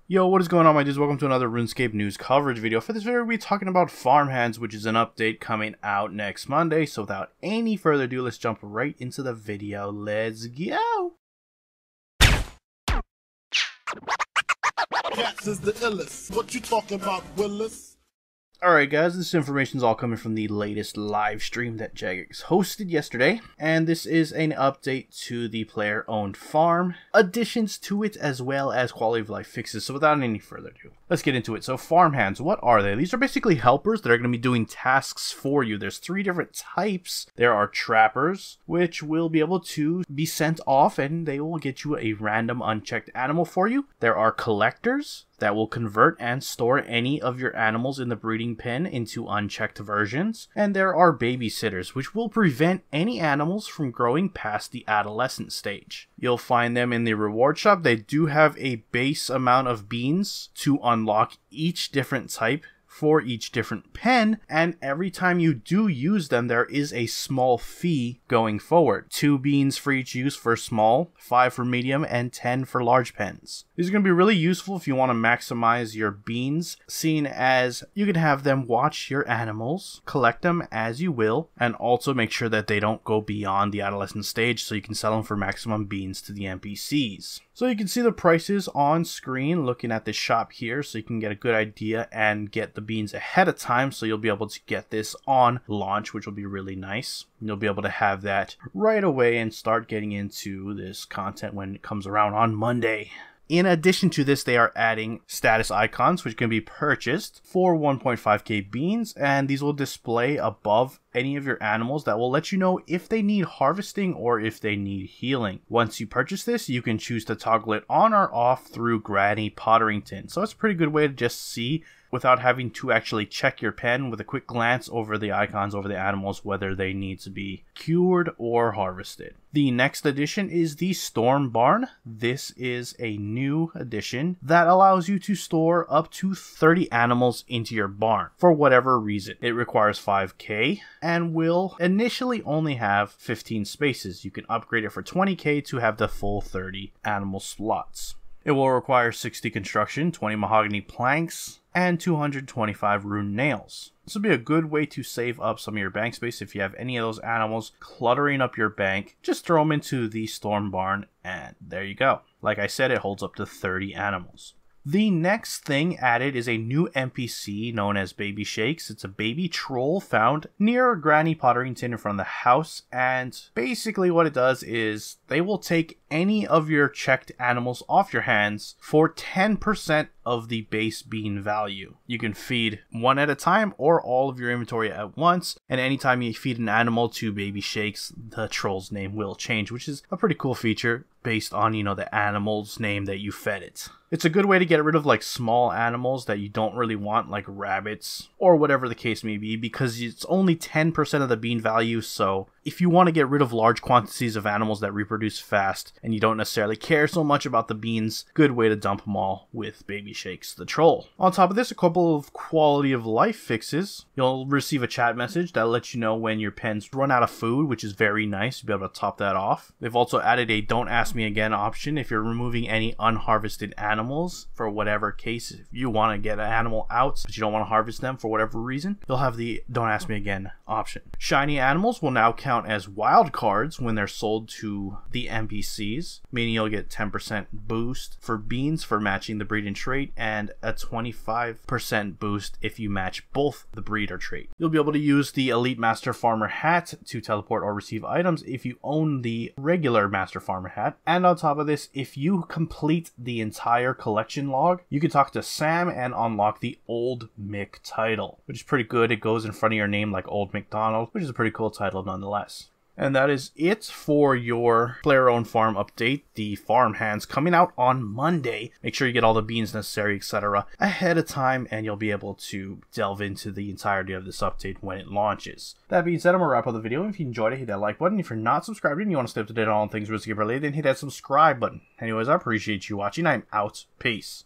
Yo, what is going on, my dudes? Welcome to another RuneScape news coverage video. For this video, we'll be talking about Farmhands, which is an update coming out next Monday. So without any further ado, let's jump right into the video. Let's go! Cats is the illest. What you talking about, Willis? Alright guys, this information is all coming from the latest live stream that Jagex hosted yesterday, and this is an update to the player-owned farm, additions to it as well as quality of life fixes. So without any further ado, let's get into it. So Farmhands, what are they? These are basically helpers that are going to be doing tasks for you. There's three different types. There are trappers, which will be able to be sent off and they will get you a random unchecked animal for you. There are collectors that will convert and store any of your animals in the breeding pen into unchecked versions. And there are babysitters, which will prevent any animals from growing past the adolescent stage. You'll find them in the reward shop. They do have a base amount of beans to unlock each different type for each different pen, and every time you do use them, there is a small fee going forward. 2 beans for each use for small, 5 for medium, and 10 for large pens. These are going to be really useful if you want to maximize your beans, seeing as you can have them watch your animals, collect them as you will, and also make sure that they don't go beyond the adolescent stage so you can sell them for maximum beans to the NPCs. So you can see the prices on screen looking at this shop here, so you can get a good idea and get the beans ahead of time, so you'll be able to get this on launch, which will be really nice. You'll be able to have that right away and start getting into this content when it comes around on Monday. In addition to this, they are adding status icons, which can be purchased for 1.5k beans, and these will display above any of your animals that will let you know if they need harvesting or if they need healing. Once you purchase this, you can choose to toggle it on or off through Granny Potterington. So it's a pretty good way to just see without having to actually check your pen with a quick glance over the icons over the animals, whether they need to be cured or harvested. The next addition is the Storm Barn. This is a new addition that allows you to store up to 30 animals into your barn for whatever reason. It requires 5k and will initially only have 15 spaces. You can upgrade it for 20k to have the full 30 animal slots. It will require 60 construction, 20 mahogany planks, and 225 rune nails. This will be a good way to save up some of your bank space. If you have any of those animals cluttering up your bank, just throw them into the Storm Barn and there you go. Like I said, it holds up to 30 animals. The next thing added is a new NPC known as Baby Shakes. It's a baby troll found near Granny Potterington in front of the house, and basically what it does is they will take any of your checked animals off your hands for 10% of the base bean value. You can feed one at a time or all of your inventory at once, and anytime you feed an animal to Baby Shakes, the troll's name will change, which is a pretty cool feature based on, you know, the animal's name that you fed it. It's a good way to get rid of like small animals that you don't really want, like rabbits or whatever the case may be, because it's only 10% of the bean value. So if you want to get rid of large quantities of animals that reproduce fast and you don't necessarily care so much about the beans, good way to dump them all with Baby Shakes the troll. On top of this, a couple of quality of life fixes. You'll receive a chat message that lets you know when your pens run out of food, which is very nice. You'll be able to top that off. They've also added a don't ask me again option if you're removing any unharvested animals for whatever case. If you want to get an animal out but you don't want to harvest them for whatever reason, you'll have the don't ask me again option. Shiny animals will now count as wild cards when they're sold to the NPCs, meaning you'll get 10% boost for beans for matching the breed and trait, and a 25% boost if you match both the breed or trait. You'll be able to use the Elite Master Farmer hat to teleport or receive items if you own the regular Master Farmer hat. And on top of this, if you complete the entire collection log, you can talk to Sam and unlock the Old Mick title, which is pretty good. It goes in front of your name like Old McDonald, which is a pretty cool title nonetheless. And that is it for your player-owned farm update, the Farmhands, coming out on Monday. Make sure you get all the beans necessary, etc. ahead of time, and you'll be able to delve into the entirety of this update when it launches. That being said, I'm going to wrap up the video. If you enjoyed it, hit that like button. If you're not subscribed and you want to stay up to date on all things RuneScape related, then hit that subscribe button. Anyways, I appreciate you watching. I'm out. Peace.